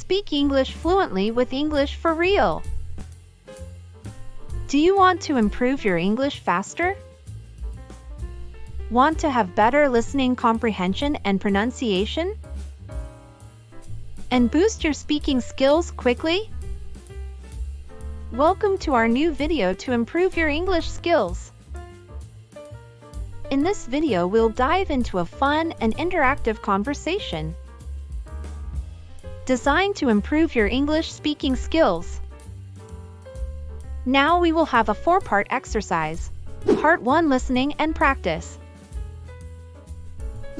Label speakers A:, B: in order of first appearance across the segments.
A: Speak English fluently with English for real. Do you want to improve your English faster? Want to have better listening comprehension and pronunciation? And boost your speaking skills quickly? Welcome to our new video to improve your English skills. In this video, we'll dive into a fun and interactive conversation designed to improve your English speaking skills. Now we will have a 4-part exercise. Part 1, listening and practice.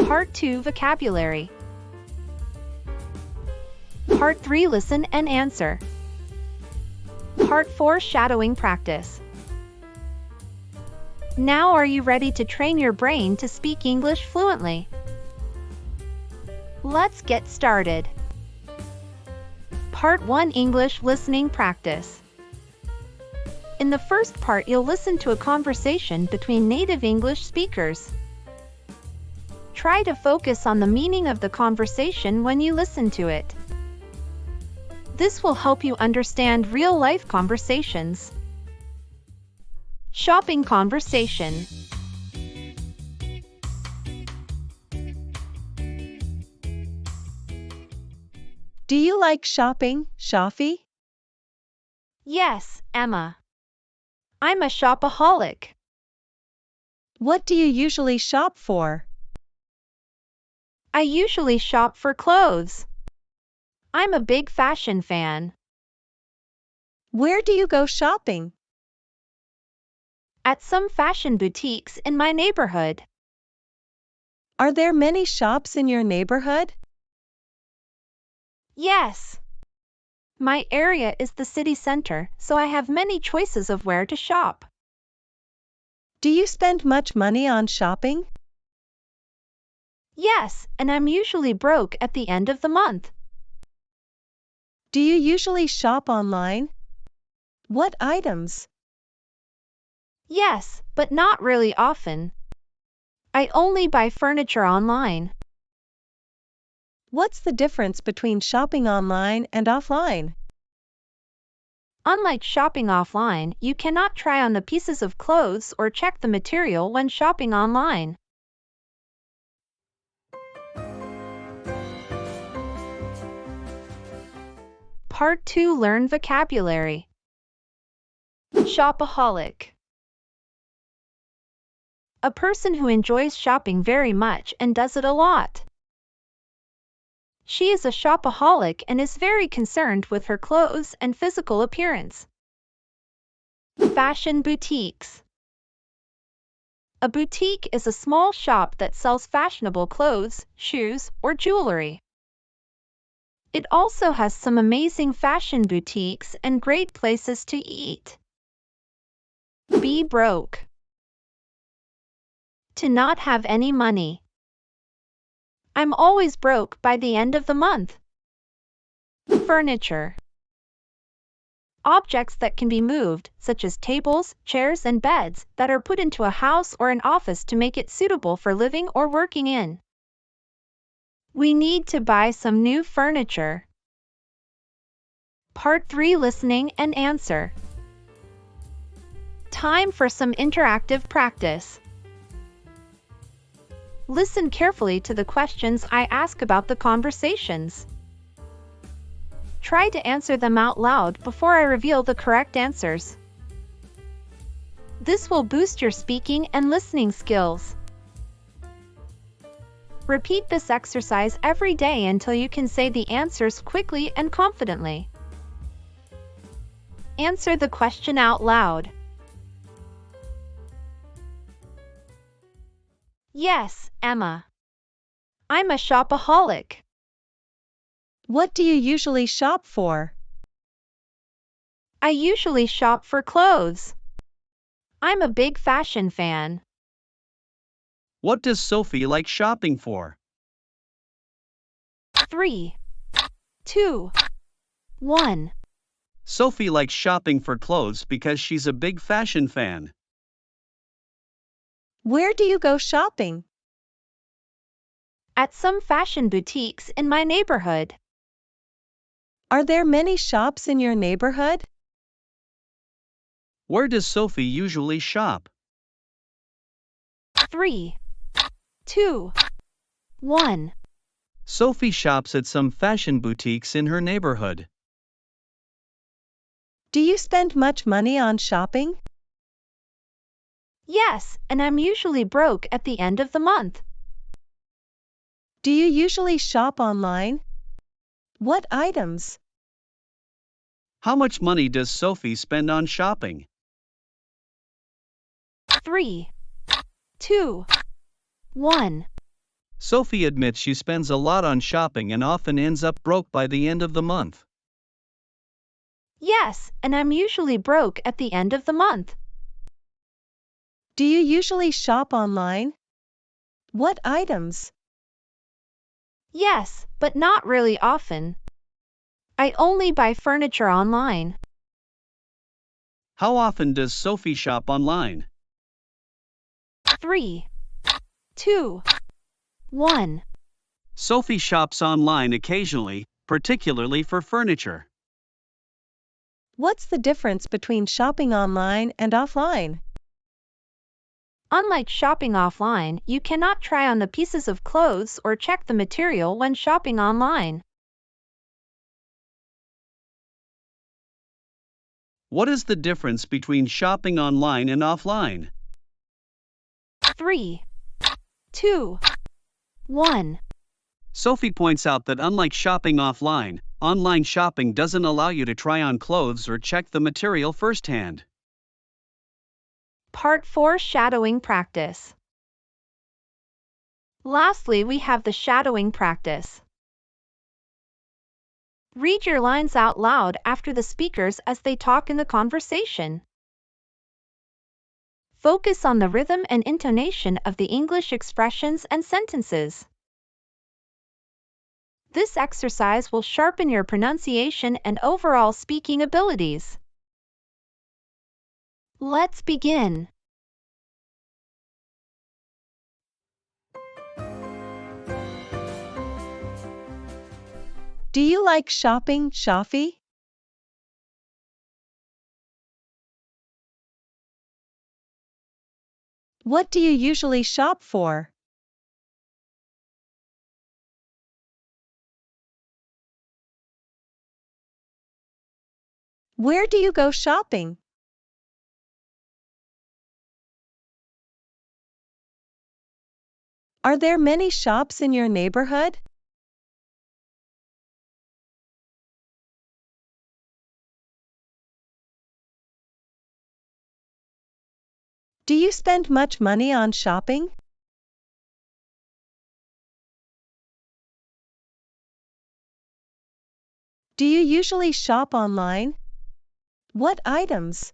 A: Part 2, vocabulary. Part 3, listen and answer. Part 4, shadowing practice. Now are you ready to train your brain to speak English fluently? Let's get started. Part 1, English listening practice. In the first part, you'll listen to a conversation between native English speakers. Try to focus on the meaning of the conversation when you listen to it. This will help you understand real-life conversations. Shopping conversation.
B: Do you like shopping, Shafi?
A: Yes, Emma. I'm a shopaholic.
B: What do you usually shop for?
A: I usually shop for clothes. I'm a big fashion fan.
B: Where do you go shopping?
A: At some fashion boutiques in my neighborhood.
B: Are there many shops in your neighborhood?
A: Yes. My area is the city center, so I have many choices of where to shop.
B: Do you spend much money on shopping?
A: Yes, and I'm usually broke at the end of the month.
B: Do you usually shop online? What items?
A: Yes, but not really often. I only buy furniture online.
B: What's the difference between shopping online and offline?
A: Unlike shopping offline, you cannot try on the pieces of clothes or check the material when shopping online. Part 2, learn vocabulary. Shopaholic. A person who enjoys shopping very much and does it a lot. She is a shopaholic and is very concerned with her clothes and physical appearance. Fashion boutiques. A boutique is a small shop that sells fashionable clothes, shoes, or jewelry. It also has some amazing fashion boutiques and great places to eat. Be broke. To not have any money. I'm always broke by the end of the month. Furniture. Objects that can be moved, such as tables, chairs, and beds, that are put into a house or an office to make it suitable for living or working in. We need to buy some new furniture. Part 3, listening and answer. Time for some interactive practice. Listen carefully to the questions I ask about the conversations. Try to answer them out loud before I reveal the correct answers. This will boost your speaking and listening skills. Repeat this exercise every day until you can say the answers quickly and confidently. Answer the question out loud. Yes, Emma. I'm a shopaholic.
B: What do you usually shop for?
A: I usually shop for clothes. I'm a big fashion fan.
C: What does Sophie like shopping for?
A: 3, 2, 1.
C: Sophie likes shopping for clothes because she's a big fashion fan.
B: Where do you go shopping?
A: At some fashion boutiques in my neighborhood.
B: Are there many shops in your neighborhood?
C: Where does Sophie usually shop?
A: 3, 2, 1.
C: Sophie shops at some fashion boutiques in her neighborhood.
B: Do you spend much money on shopping?
A: Yes, and I'm usually broke at the end of the month.
B: Do you usually shop online? What items?
C: How much money does Sophie spend on shopping?
A: 3, 2, 1.
C: Sophie admits she spends a lot on shopping and often ends up broke by the end of the month.
A: Yes, and I'm usually broke at the end of the month.
B: Do you usually shop online? What items?
A: Yes, but not really often. I only buy furniture online.
C: How often does Sophie shop online?
A: 3, 2, 1.
C: Sophie shops online occasionally, particularly for furniture.
B: What's the difference between shopping online and offline?
A: Unlike shopping offline, you cannot try on the pieces of clothes or check the material when shopping online.
C: What is the difference between shopping online and offline?
A: 3, 2, 1.
C: Sophie points out that unlike shopping offline, online shopping doesn't allow you to try on clothes or check the material firsthand.
A: Part 4, Shadowing Practice. Lastly, we have the shadowing practice. Read your lines out loud after the speakers as they talk in the conversation. Focus on the rhythm and intonation of the English expressions and sentences. This exercise will sharpen your pronunciation and overall speaking abilities. Let's begin.
B: Do you like shopping, Shafi? What do you usually shop for? Where do you go shopping? Are there many shops in your neighborhood? Do you spend much money on shopping? Do you usually shop online? What items?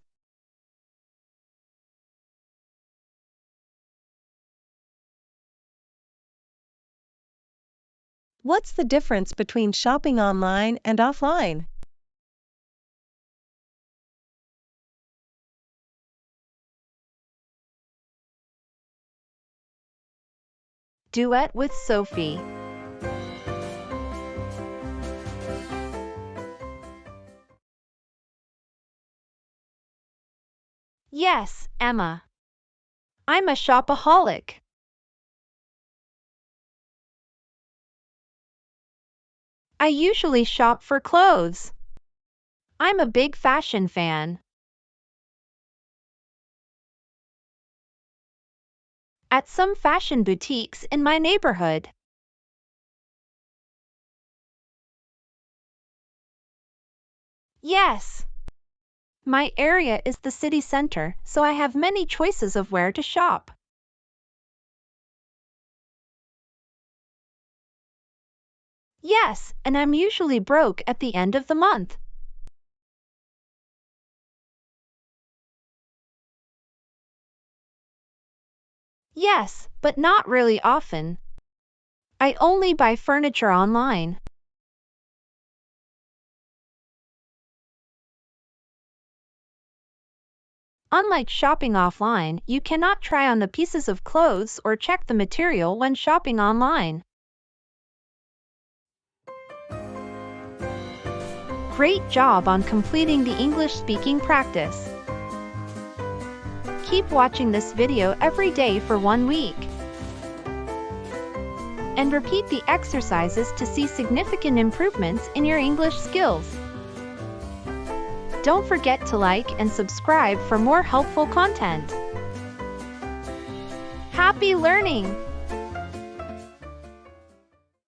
B: What's the difference between shopping online and offline?
A: Duet with Sophie. Yes, Emma. I'm a shopaholic. I usually shop for clothes. I'm a big fashion fan. At some fashion boutiques in my neighborhood. Yes. My area is the city center, so I have many choices of where to shop. Yes, and I'm usually broke at the end of the month. Yes, but not really often. I only buy furniture online. Unlike shopping offline, you cannot try on the pieces of clothes or check the material when shopping online. Great job on completing the English speaking practice. Keep watching this video every day for 1 week. And repeat the exercises to see significant improvements in your English skills. Don't forget to like and subscribe for more helpful content. Happy learning!